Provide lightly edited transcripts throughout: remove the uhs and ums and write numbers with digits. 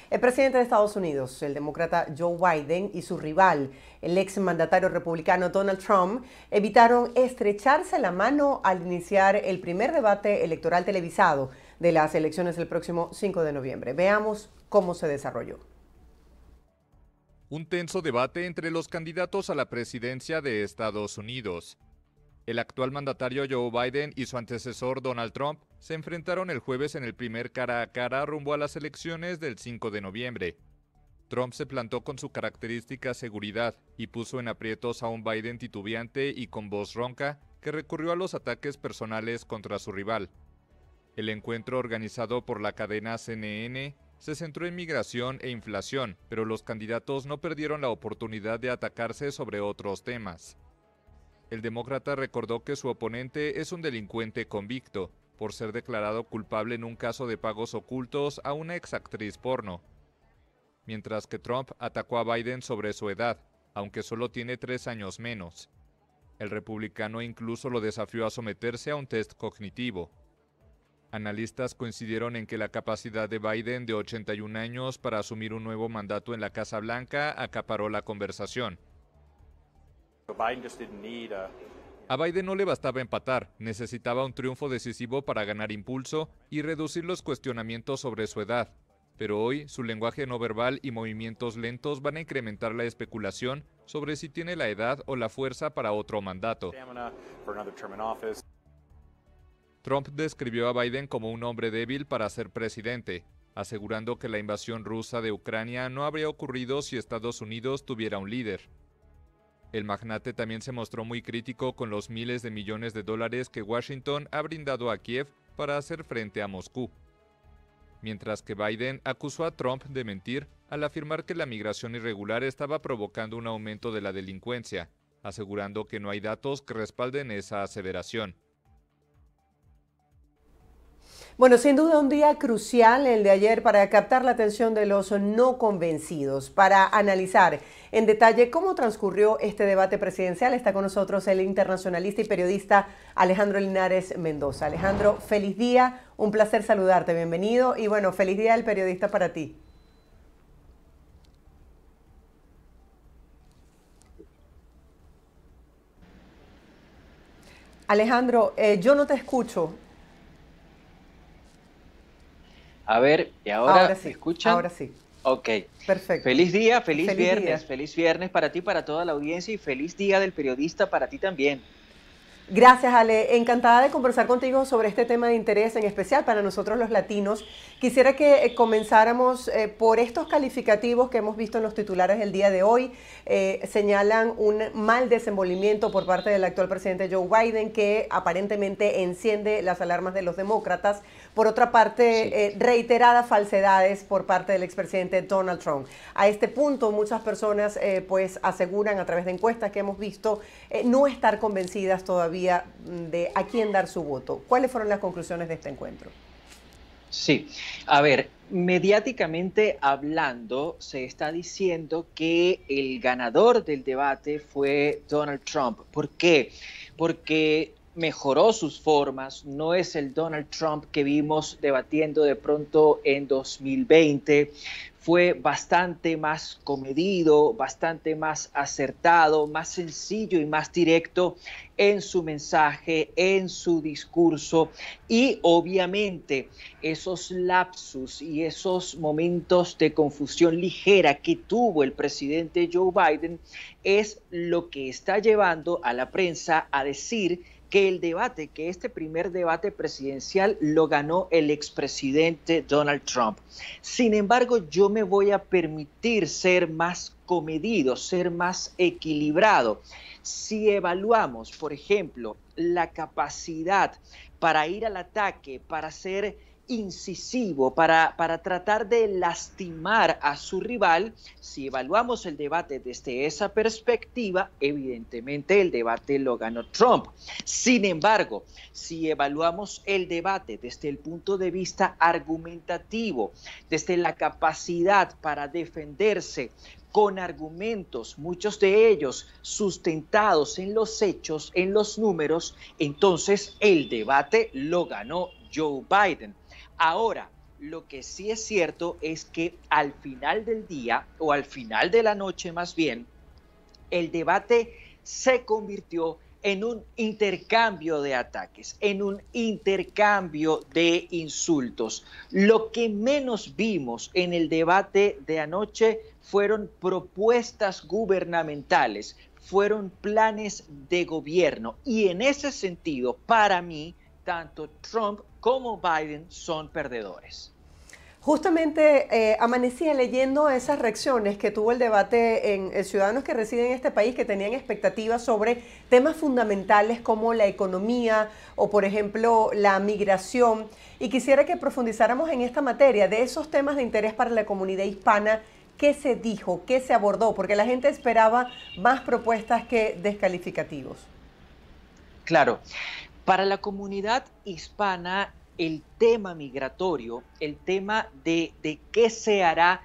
El presidente de Estados Unidos, el demócrata Joe Biden, y su rival, el ex mandatario republicano Donald Trump, evitaron estrecharse la mano al iniciar el primer debate electoral televisado de las elecciones del próximo 5 de noviembre. Veamos cómo se desarrolló. Un tenso debate entre los candidatos a la presidencia de Estados Unidos. El actual mandatario Joe Biden y su antecesor Donald Trump se enfrentaron el jueves en el primer cara a cara rumbo a las elecciones del 5 de noviembre. Trump se plantó con su característica seguridad y puso en aprietos a un Biden titubeante y con voz ronca que recurrió a los ataques personales contra su rival. El encuentro, organizado por la cadena CNN, se centró en migración e inflación, pero los candidatos no perdieron la oportunidad de atacarse sobre otros temas. El demócrata recordó que su oponente es un delincuente convicto, por ser declarado culpable en un caso de pagos ocultos a una exactriz porno. Mientras que Trump atacó a Biden sobre su edad, aunque solo tiene 3 años menos. El republicano incluso lo desafió a someterse a un test cognitivo. Analistas coincidieron en que la capacidad de Biden, de 81 años, para asumir un nuevo mandato en la Casa Blanca acaparó la conversación. A Biden no le bastaba empatar, necesitaba un triunfo decisivo para ganar impulso y reducir los cuestionamientos sobre su edad. Pero hoy, su lenguaje no verbal y movimientos lentos van a incrementar la especulación sobre si tiene la edad o la fuerza para otro mandato. Trump describió a Biden como un hombre débil para ser presidente, asegurando que la invasión rusa de Ucrania no habría ocurrido si Estados Unidos tuviera un líder. El magnate también se mostró muy crítico con los miles de millones de dólares que Washington ha brindado a Kiev para hacer frente a Moscú. Mientras que Biden acusó a Trump de mentir al afirmar que la migración irregular estaba provocando un aumento de la delincuencia, asegurando que no hay datos que respalden esa aseveración. Bueno, sin duda un día crucial el de ayer para captar la atención de los no convencidos. Para analizar en detalle cómo transcurrió este debate presidencial, está con nosotros el internacionalista y periodista Alejandro Linares Mendoza. Alejandro, feliz día, un placer saludarte, bienvenido y bueno, feliz día del periodista para ti. Alejandro, yo no te escucho. A ver, ¿y ahora Sí, me escuchan? ahora sí. Ok. Perfecto. Feliz día, feliz Día. feliz viernes para ti, para toda la audiencia y feliz día del periodista para ti también. Gracias, Ale. Encantada de conversar contigo sobre este tema de interés, en especial para nosotros los latinos. Quisiera que comenzáramos por estos calificativos que hemos visto en los titulares el día de hoy. Señalan un mal desenvolvimiento por parte del actual presidente Joe Biden, que aparentemente enciende las alarmas de los demócratas. Por otra parte, reiteradas falsedades por parte del expresidente Donald Trump. A este punto, muchas personas pues aseguran a través de encuestas que hemos visto no estar convencidas todavía de a quién dar su voto. ¿Cuáles fueron las conclusiones de este encuentro? Sí, a ver, mediáticamente hablando, se está diciendo que el ganador del debate fue Donald Trump. ¿Por qué? Porque mejoró sus formas, no es el Donald Trump que vimos debatiendo de pronto en 2020, fue bastante más comedido, bastante más acertado, más sencillo y más directo en su mensaje, en su discurso y obviamente esos lapsus y esos momentos de confusión ligera que tuvo el presidente Joe Biden es lo que está llevando a la prensa a decir que el debate, que este primer debate presidencial lo ganó el expresidente Donald Trump. Sin embargo, yo me voy a permitir ser más comedido, ser más equilibrado. Si evaluamos, por ejemplo, la capacidad para ir al ataque, para ser incisivo, para tratar de lastimar a su rival, si evaluamos el debate desde esa perspectiva, evidentemente el debate lo ganó Trump. Sin embargo, si evaluamos el debate desde el punto de vista argumentativo, desde la capacidad para defenderse con argumentos, muchos de ellos sustentados en los hechos, en los números, entonces el debate lo ganó Joe Biden. Ahora, Lo que sí es cierto es que al final del día, o al final de la noche más bien, el debate se convirtió en un intercambio de ataques, en un intercambio de insultos. Lo que menos vimos en el debate de anoche fueron propuestas gubernamentales, fueron planes de gobierno. Y en ese sentido, para mí, tanto Trump como Biden son perdedores. Justamente amanecía leyendo esas reacciones que tuvo el debate en ciudadanos que residen en este país que tenían expectativas sobre temas fundamentales como la economía o, por ejemplo, la migración. Y quisiera que profundizáramos en esta materia, de esos temas de interés para la comunidad hispana. ¿Qué se dijo? ¿Qué se abordó? Porque la gente esperaba más propuestas que descalificativos. Claro, para la comunidad hispana, el tema migratorio, el tema de qué se hará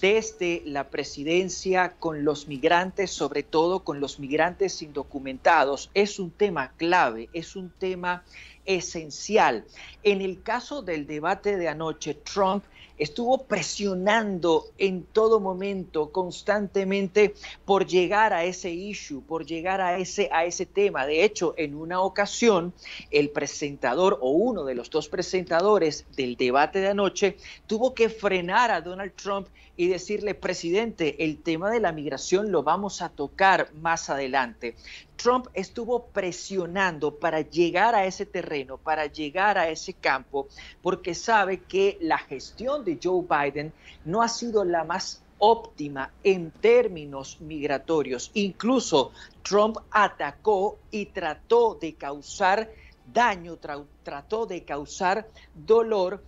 desde la presidencia con los migrantes, sobre todo con los migrantes indocumentados, es un tema clave, es un tema esencial. En el caso del debate de anoche, Trump estuvo presionando en todo momento, constantemente, por llegar a ese issue, por llegar a ese tema. De hecho, en una ocasión, el presentador o uno de los dos presentadores del debate de anoche tuvo que frenar a Donald Trump y decirle: presidente, el tema de la migración lo vamos a tocar más adelante. Trump estuvo presionando para llegar a ese terreno, para llegar a ese campo, porque sabe que la gestión de Joe Biden no ha sido la más óptima en términos migratorios. Incluso Trump atacó y trató de causar daño, trató de causar dolor,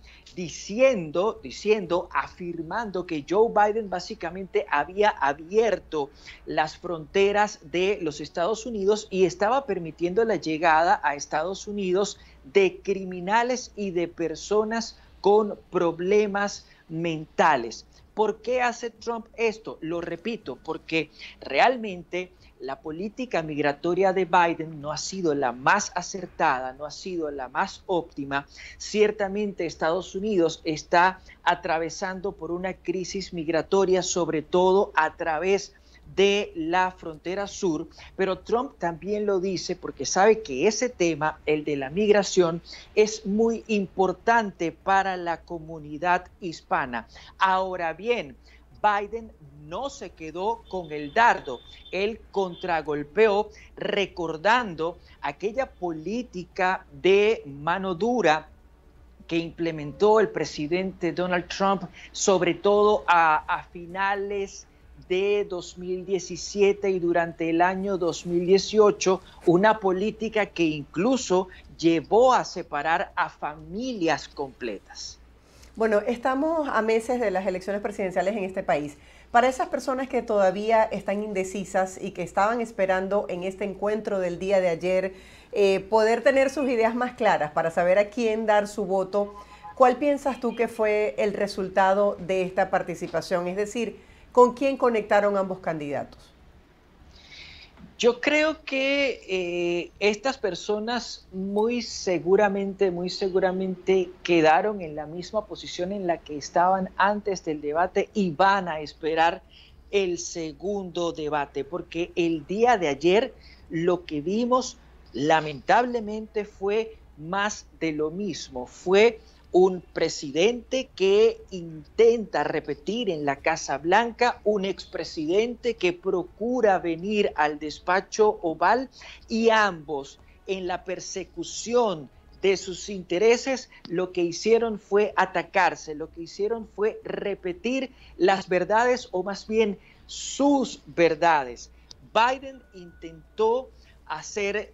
afirmando que Joe Biden básicamente había abierto las fronteras de los Estados Unidos y estaba permitiendo la llegada a Estados Unidos de criminales y de personas con problemas mentales. ¿Por qué hace Trump esto? Lo repito, porque realmente la política migratoria de Biden no ha sido la más acertada, no ha sido la más óptima. Ciertamente Estados Unidos está atravesando por una crisis migratoria, sobre todo a través de la frontera sur, pero Trump también lo dice porque sabe que ese tema, el de la migración, es muy importante para la comunidad hispana. Ahora bien, Biden no se quedó con el dardo, él contragolpeó recordando aquella política de mano dura que implementó el presidente Donald Trump, sobre todo a finales de 2017 y durante el año 2018, una política que incluso llevó a separar a familias completas. Bueno, estamos a meses de las elecciones presidenciales en este país. Para esas personas que todavía están indecisas y que estaban esperando en este encuentro del día de ayer poder tener sus ideas más claras para saber a quién dar su voto, ¿cuál piensas tú que fue el resultado de esta participación? Es decir, ¿con quién conectaron ambos candidatos? Yo creo que estas personas muy seguramente quedaron en la misma posición en la que estaban antes del debate y van a esperar el segundo debate, porque el día de ayer lo que vimos lamentablemente fue más de lo mismo, fue un presidente que intenta repetir en la Casa Blanca, un expresidente que procura venir al despacho oval y ambos en la persecución de sus intereses lo que hicieron fue atacarse, lo que hicieron fue repetir las verdades o más bien sus verdades. Biden intentó hacer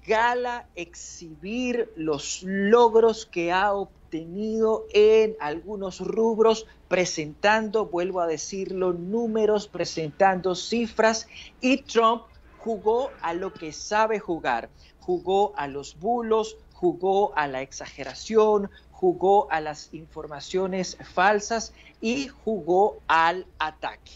gala, exhibir los logros que ha obtenido en algunos rubros, presentando, vuelvo a decirlo, números, presentando cifras, y Trump jugó a lo que sabe jugar, jugó a los bulos, jugó a la exageración, jugó a las informaciones falsas y jugó al ataque.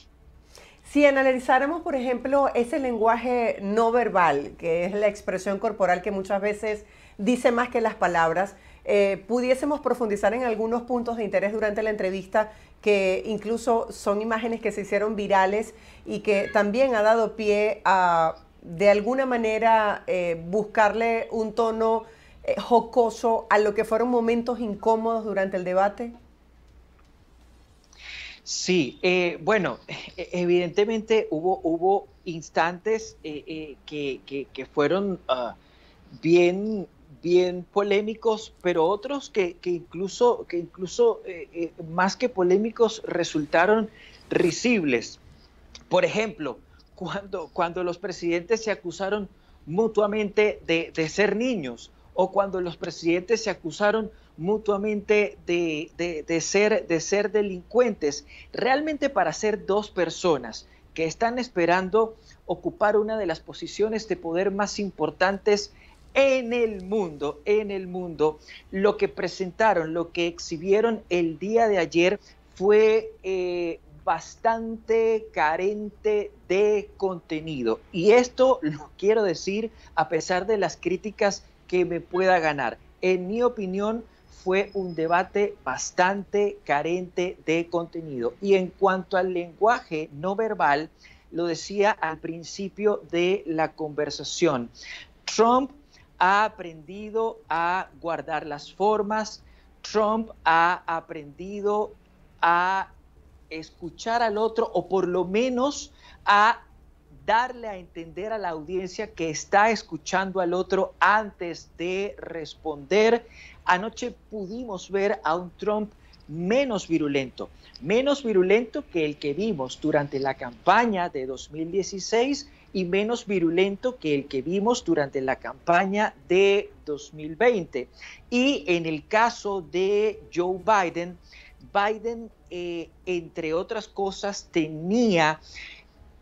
Si analizáramos, por ejemplo, ese lenguaje no verbal, que es la expresión corporal que muchas veces dice más que las palabras, pudiésemos profundizar en algunos puntos de interés durante la entrevista que incluso son imágenes que se hicieron virales y que también ha dado pie a, de alguna manera, buscarle un tono jocoso a lo que fueron momentos incómodos durante el debate? Sí, bueno, evidentemente hubo instantes que fueron bien, bien polémicos, pero otros que incluso más que polémicos resultaron risibles. Por ejemplo, cuando los presidentes se acusaron mutuamente de ser niños, o cuando los presidentes se acusaron mutuamente de ser delincuentes, realmente para ser dos personas que están esperando ocupar una de las posiciones de poder más importantes en el mundo, lo que presentaron, lo que exhibieron el día de ayer fue bastante carente de contenido. Y esto lo quiero decir a pesar de las críticas que me pueda ganar. En mi opinión, fue un debate bastante carente de contenido. Y en cuanto al lenguaje no verbal, lo decía al principio de la conversación, Trump ha aprendido a guardar las formas, Trump ha aprendido a escuchar al otro, o por lo menos a darle a entender a la audiencia que está escuchando al otro antes de responder. Anoche pudimos ver a un Trump menos virulento que el que vimos durante la campaña de 2016 y menos virulento que el que vimos durante la campaña de 2020. Y en el caso de Joe Biden, entre otras cosas, tenía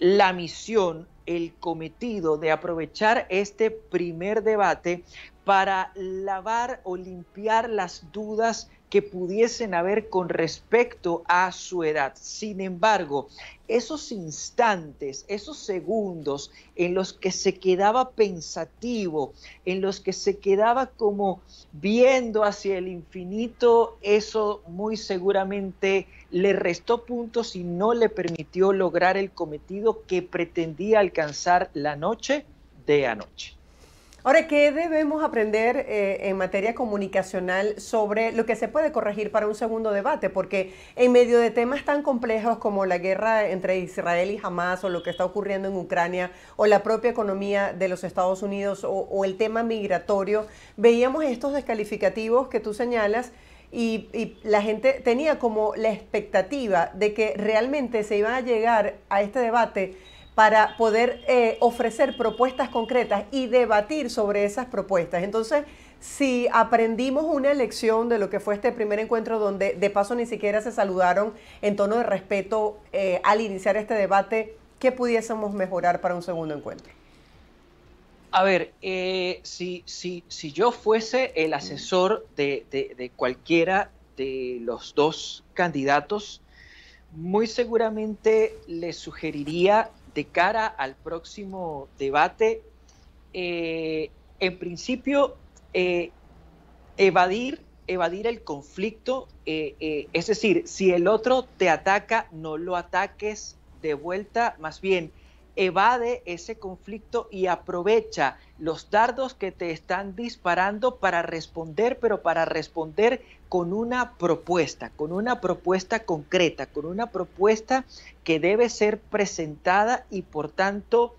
la misión, el cometido de aprovechar este primer debate para lavar o limpiar las dudas que pudiesen haber con respecto a su edad. Sin embargo, esos instantes, esos segundos en los que se quedaba pensativo, en los que se quedaba como viendo hacia el infinito, eso muy seguramente le restó puntos y no le permitió lograr el cometido que pretendía alcanzar la noche de anoche. Ahora, ¿qué debemos aprender en materia comunicacional sobre lo que se puede corregir para un segundo debate? Porque en medio de temas tan complejos como la guerra entre Israel y Hamas, o lo que está ocurriendo en Ucrania, o la propia economía de los Estados Unidos, o el tema migratorio, veíamos estos descalificativos que tú señalas, y la gente tenía como la expectativa de que realmente se iba a llegar a este debate para poder ofrecer propuestas concretas y debatir sobre esas propuestas. Entonces, si aprendimos una lección de lo que fue este primer encuentro, donde de paso ni siquiera se saludaron en tono de respeto al iniciar este debate, ¿qué pudiésemos mejorar para un segundo encuentro? A ver, si yo fuese el asesor de cualquiera de los dos candidatos, muy seguramente les sugeriría, de cara al próximo debate, en principio, evadir el conflicto, es decir, si el otro te ataca, no lo ataques de vuelta, más bien evade ese conflicto y aprovecha los dardos que te están disparando para responder, pero para responder con una propuesta concreta, con una propuesta que debe ser presentada y por tanto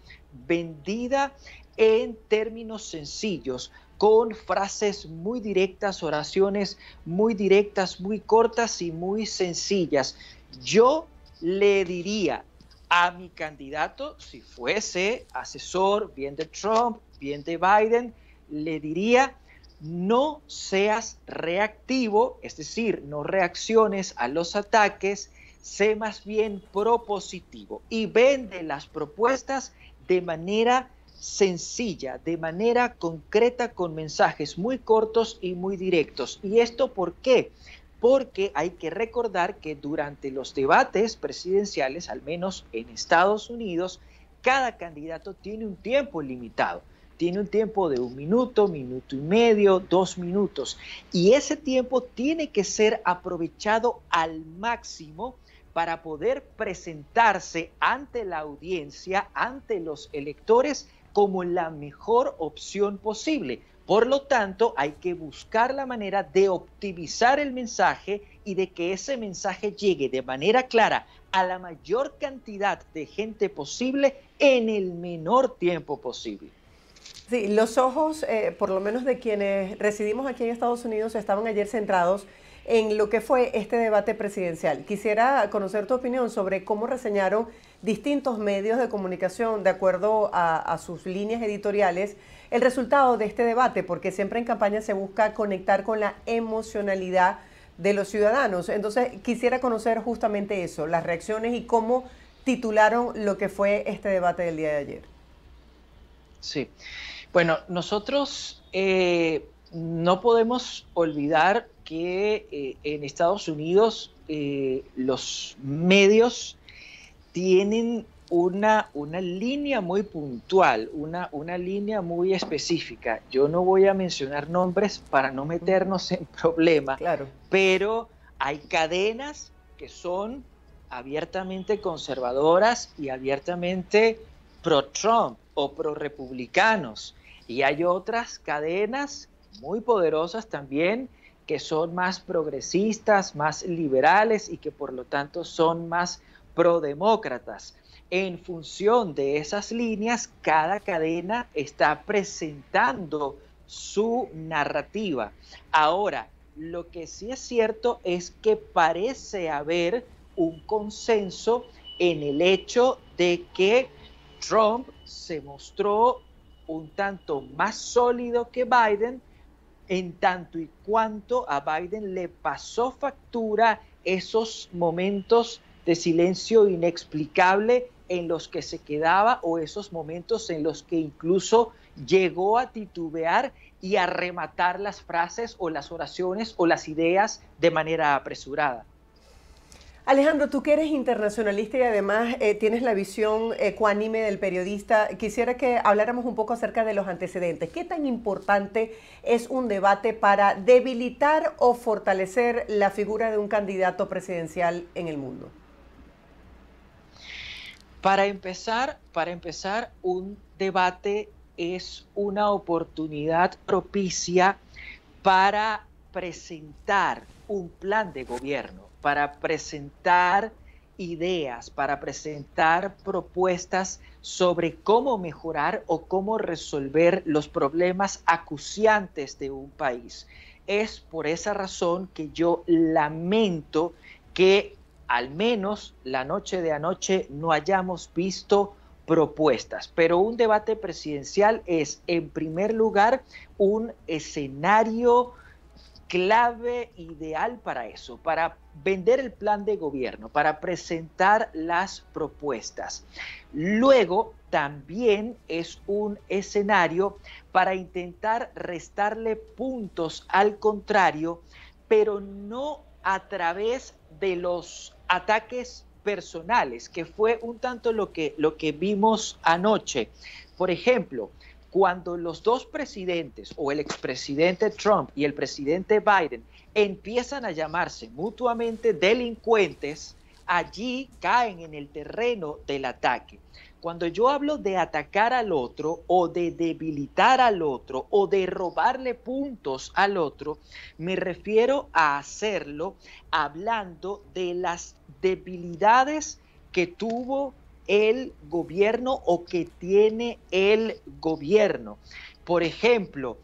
vendida en términos sencillos, con frases muy directas, oraciones muy directas, muy cortas y muy sencillas. Yo le diría a mi candidato, si fuese asesor bien de Trump, bien de Biden, le diría: no seas reactivo, es decir, no reacciones a los ataques, sé más bien propositivo y vende las propuestas de manera sencilla, de manera concreta, con mensajes muy cortos y muy directos. ¿Y esto por qué? Porque hay que recordar que durante los debates presidenciales, al menos en Estados Unidos, cada candidato tiene un tiempo limitado. tiene un tiempo de 1 minuto, minuto y medio, 2 minutos. Y ese tiempo tiene que ser aprovechado al máximo para poder presentarse ante la audiencia, ante los electores, como la mejor opción posible. Por lo tanto, hay que buscar la manera de optimizar el mensaje y de que ese mensaje llegue de manera clara a la mayor cantidad de gente posible en el menor tiempo posible. Sí, los ojos, por lo menos de quienes residimos aquí en Estados Unidos, estaban ayer centrados en lo que fue este debate presidencial. Quisiera conocer tu opinión sobre cómo reseñaron distintos medios de comunicación de acuerdo a sus líneas editoriales el resultado de este debate, porque siempre en campaña se busca conectar con la emocionalidad de los ciudadanos. Entonces, quisiera conocer justamente eso, las reacciones y cómo titularon lo que fue este debate del día de ayer. Sí, bueno, nosotros no podemos olvidar que en Estados Unidos los medios tienen una línea muy puntual, una línea muy específica. Yo no voy a mencionar nombres para no meternos en problemas, claro, pero hay cadenas que son abiertamente conservadoras y abiertamente pro-Trump o pro-republicanos. Y hay otras cadenas muy poderosas también que son más progresistas, más liberales y que por lo tanto son más pro-demócratas. En función de esas líneas, cada cadena está presentando su narrativa. Ahora, lo que sí es cierto es que parece haber un consenso en el hecho de que Trump se mostró un tanto más sólido que Biden, en tanto y cuanto a Biden le pasó factura esos momentos de silencio inexplicable en los que se quedaba o esos momentos en los que incluso llegó a titubear y a rematar las frases o las oraciones o las ideas de manera apresurada. Alejandro, tú que eres internacionalista y además tienes la visión ecuánime del periodista, quisiera que habláramos un poco acerca de los antecedentes. ¿Qué tan importante es un debate para debilitar o fortalecer la figura de un candidato presidencial en el mundo? Para empezar, un debate es una oportunidad propicia para presentar un plan de gobierno, para presentar ideas, para presentar propuestas sobre cómo mejorar o cómo resolver los problemas acuciantes de un país. Es por esa razón que yo lamento que al menos la noche de anoche no hayamos visto propuestas, pero un debate presidencial es, en primer lugar, un escenario clave ideal para eso, para vender el plan de gobierno, para presentar las propuestas. Luego, también es un escenario para intentar restarle puntos al contrario, pero no a través de los ataques personales, que fue un tanto lo que vimos anoche. Por ejemplo, cuando los dos presidentes, o el expresidente Trump y el presidente Biden, empiezan a llamarse mutuamente delincuentes, allí caen en el terreno del ataque. Cuando yo hablo de atacar al otro, o de debilitar al otro, o de robarle puntos al otro, me refiero a hacerlo hablando de las debilidades que tuvo el gobierno o que tiene el gobierno. Por ejemplo,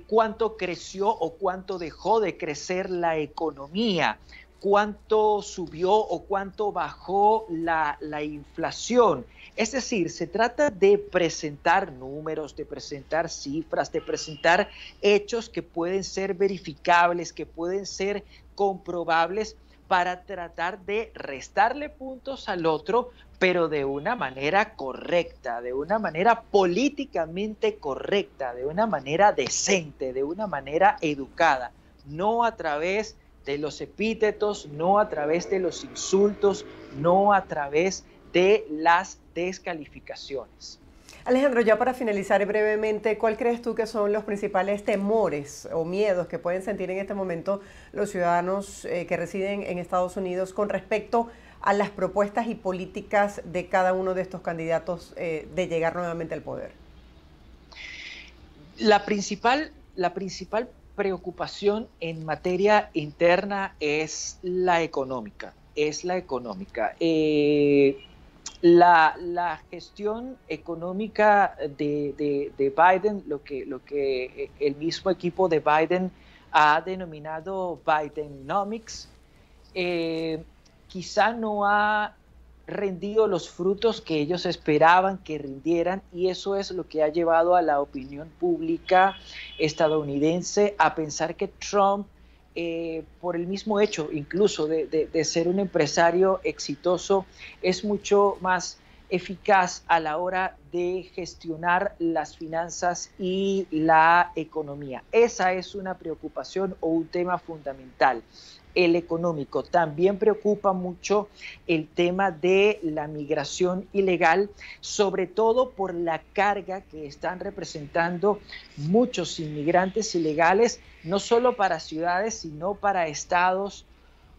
cuánto creció o cuánto dejó de crecer la economía, cuánto subió o cuánto bajó la inflación. Es decir, se trata de presentar números, de presentar cifras, de presentar hechos que pueden ser verificables, que pueden ser comprobables, para tratar de restarle puntos al otro, pero de una manera correcta, de una manera políticamente correcta, de una manera decente, de una manera educada, no a través de los epítetos, no a través de los insultos, no a través de las descalificaciones. Alejandro, ya para finalizar brevemente, ¿cuál crees tú que son los principales temores o miedos que pueden sentir en este momento los ciudadanos que residen en Estados Unidos con respecto a las propuestas y políticas de cada uno de estos candidatos de llegar nuevamente al poder? La principal preocupación en materia interna es la económica. La gestión económica de Biden, lo que el mismo equipo de Biden ha denominado Bidenomics, quizá no ha rendido los frutos que ellos esperaban que rindieran, y eso es lo que ha llevado a la opinión pública estadounidense a pensar que Trump, por el mismo hecho incluso de ser un empresario exitoso, es mucho más eficaz a la hora de gestionar las finanzas y la economía. Esa es una preocupación o un tema fundamental. El económico. También preocupa mucho el tema de la migración ilegal, sobre todo por la carga que están representando muchos inmigrantes ilegales, no solo para ciudades, sino para estados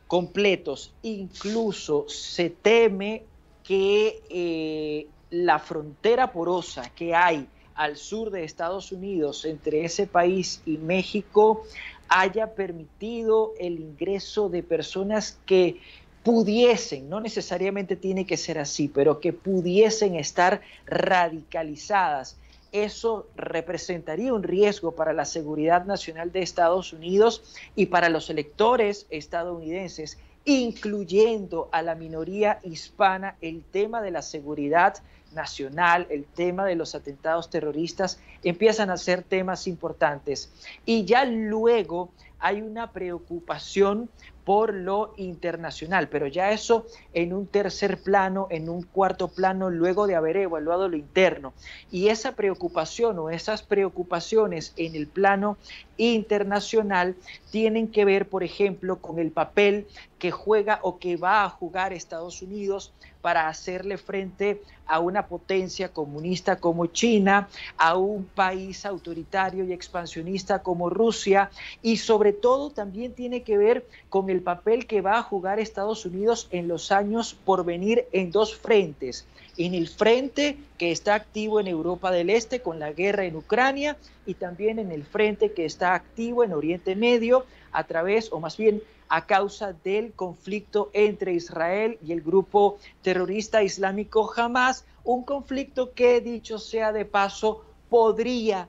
completos. Incluso se teme que la frontera porosa que hay al sur de Estados Unidos entre ese país y México haya permitido el ingreso de personas que pudiesen, no necesariamente tiene que ser así, pero que pudiesen estar radicalizadas. Eso representaría un riesgo para la seguridad nacional de Estados Unidos y para los electores estadounidenses, incluyendo a la minoría hispana. El tema de la seguridad nacional, el tema de los atentados terroristas empiezan a ser temas importantes. Y ya luego hay una preocupación por lo internacional, pero ya eso en un tercer plano, en un cuarto plano, luego de haber evaluado lo interno. Y esa preocupación o esas preocupaciones en el plano internacional tienen que ver, por ejemplo, con el papel que juega o que va a jugar Estados Unidos para hacerle frente a una potencia comunista como China, a un país autoritario y expansionista como Rusia, y sobre todo también tiene que ver con el papel que va a jugar Estados Unidos en los años por venir en dos frentes. En el frente que está activo en Europa del Este con la guerra en Ucrania, y también en el frente que está activo en Oriente Medio a través, o más bien a causa del conflicto entre Israel y el grupo terrorista islámico Hamas, un conflicto que, dicho sea de paso, podría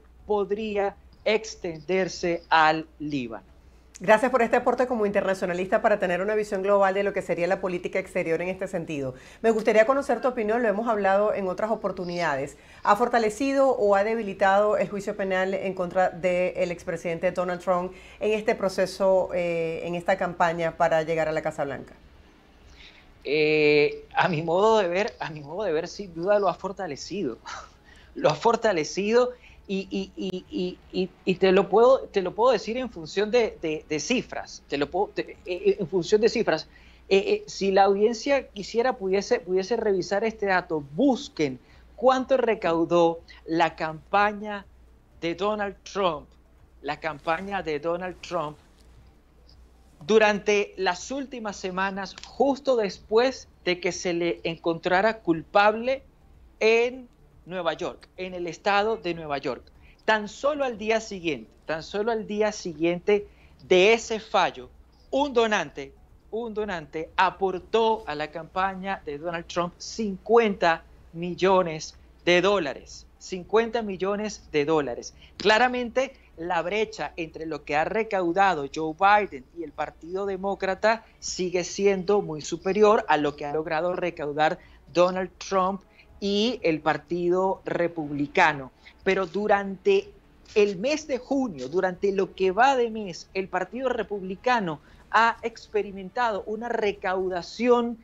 extenderse al Líbano. Gracias por este aporte como internacionalista para tener una visión global de lo que sería la política exterior en este sentido. Me gustaría conocer tu opinión, lo hemos hablado en otras oportunidades. ¿Ha fortalecido o ha debilitado el juicio penal en contra del expresidente Donald Trump en este proceso, en esta campaña para llegar a la Casa Blanca? A mi modo de ver, sin duda lo ha fortalecido. Lo ha fortalecido. Y te lo puedo decir en función de cifras. En función de cifras. Si la audiencia pudiese revisar este dato, busquen cuánto recaudó la campaña de Donald Trump, durante las últimas semanas, justo después de que se le encontrara culpable en Nueva York, en el estado de Nueva York. Tan solo al día siguiente de ese fallo, un donante aportó a la campaña de Donald Trump $50 millones. 50 millones de dólares. Claramente, la brecha entre lo que ha recaudado Joe Biden y el Partido Demócrata sigue siendo muy superior a lo que ha logrado recaudar Donald Trump y el Partido Republicano. Pero durante el mes de junio, durante lo que va de mes, el Partido Republicano ha experimentado una recaudación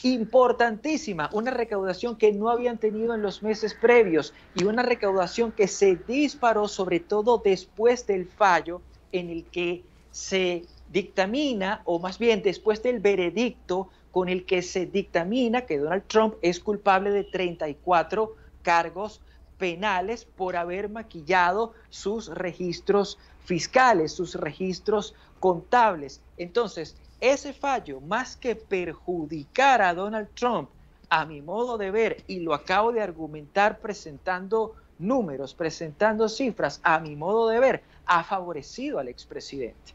importantísima, una recaudación que no habían tenido en los meses previos, y una recaudación que se disparó sobre todo después del fallo en el que se dictamina, o más bien después del veredicto con el que se dictamina que Donald Trump es culpable de 34 cargos penales por haber maquillado sus registros fiscales, sus registros contables. Entonces, ese fallo, más que perjudicar a Donald Trump, a mi modo de ver, y lo acabo de argumentar presentando números, presentando cifras, a mi modo de ver, ha favorecido al expresidente.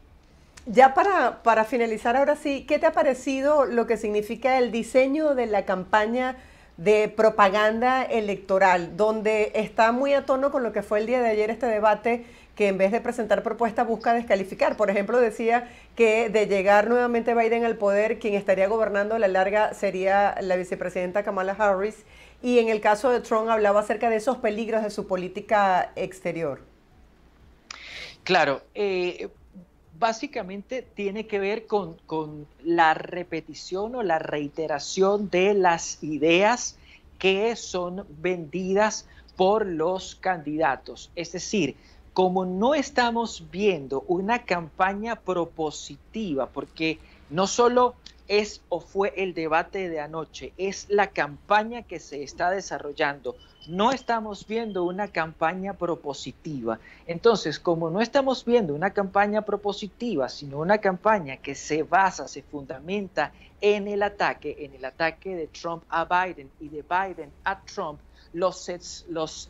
Ya para finalizar ahora sí, ¿qué te ha parecido lo que significa el diseño de la campaña de propaganda electoral, donde está muy a tono con lo que fue el día de ayer este debate, que en vez de presentar propuestas busca descalificar? Por ejemplo, decía que de llegar nuevamente Biden al poder, quien estaría gobernando a la larga sería la vicepresidenta Kamala Harris, y en el caso de Trump hablaba acerca de esos peligros de su política exterior. Claro, básicamente tiene que ver con la repetición o la reiteración de las ideas que son vendidas por los candidatos. Es decir, como no estamos viendo una campaña propositiva, porque no solo es o fue el debate de anoche, es la campaña que se está desarrollando. No estamos viendo una campaña propositiva. Entonces, como no estamos viendo una campaña propositiva, sino una campaña que se basa, se fundamenta en el ataque de Trump a Biden y de Biden a Trump, los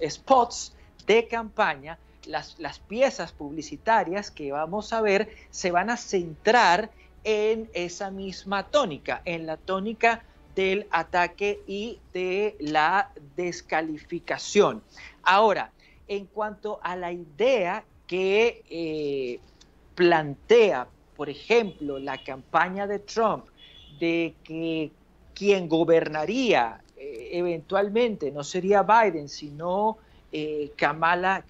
spots de campaña, las piezas publicitarias que vamos a ver se van a centrar en esa misma tónica, en la tónica del ataque y de la descalificación. Ahora, en cuanto a la idea que plantea, por ejemplo, la campaña de Trump, de que quien gobernaría eventualmente no sería Biden, sino Kamala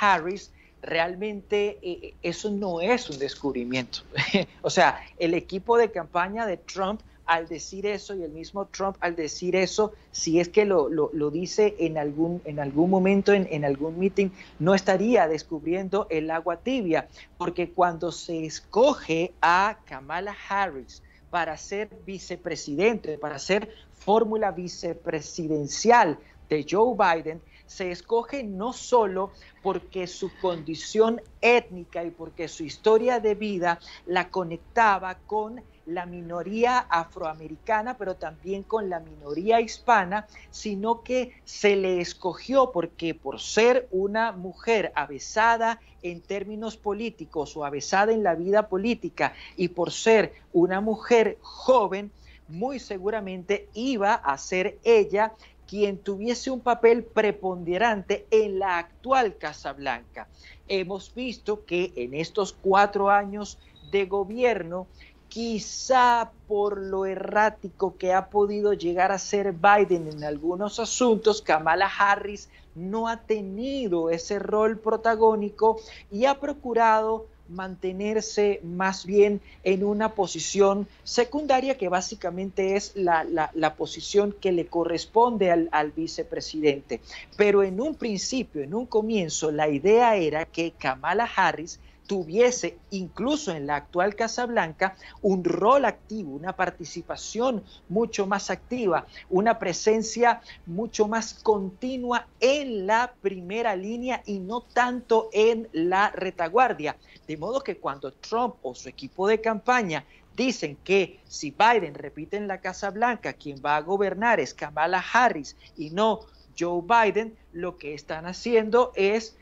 Harris, realmente eso no es un descubrimiento. O sea, el equipo de campaña de Trump al decir eso, y el mismo Trump al decir eso, si es que lo dice en algún momento, en algún meeting, no estaría descubriendo el agua tibia, porque cuando se escoge a Kamala Harris para ser vicepresidente, para ser fórmula vicepresidencial de Joe Biden, se escoge no solo porque su condición étnica y porque su historia de vida la conectaba con la minoría afroamericana, pero también con la minoría hispana, sino que se le escogió porque por ser una mujer avesada en términos políticos o avesada en la vida política y por ser una mujer joven, muy seguramente iba a ser ella quien tuviese un papel preponderante en la actual Casa Blanca. Hemos visto que en estos 4 años de gobierno, quizá por lo errático que ha podido llegar a ser Biden en algunos asuntos, Kamala Harris no ha tenido ese rol protagónico y ha procurado mantenerse más bien en una posición secundaria, que básicamente es la posición que le corresponde al vicepresidente. Pero en un principio, en un comienzo, la idea era que Kamala Harris tuviese, incluso en la actual Casa Blanca, un rol activo, una participación mucho más activa, una presencia mucho más continua en la primera línea y no tanto en la retaguardia. De modo que cuando Trump o su equipo de campaña dicen que si Biden repite en la Casa Blanca, quien va a gobernar es Kamala Harris y no Joe Biden, lo que están haciendo es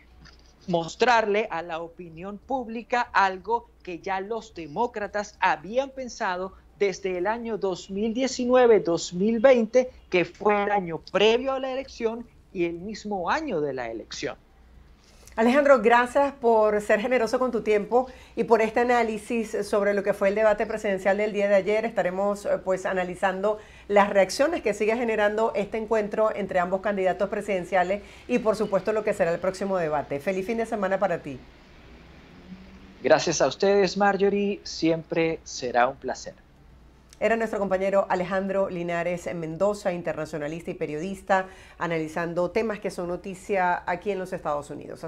mostrarle a la opinión pública algo que ya los demócratas habían pensado desde el año 2019-2020, que fue el año previo a la elección y el mismo año de la elección. Alejandro, gracias por ser generoso con tu tiempo y por este análisis sobre lo que fue el debate presidencial del día de ayer. Estaremos pues analizando las reacciones que sigue generando este encuentro entre ambos candidatos presidenciales y por supuesto lo que será el próximo debate. Feliz fin de semana para ti. Gracias a ustedes, Marjorie. Siempre será un placer. Era nuestro compañero Alejandro Linares Mendoza, internacionalista y periodista, analizando temas que son noticia aquí en los Estados Unidos.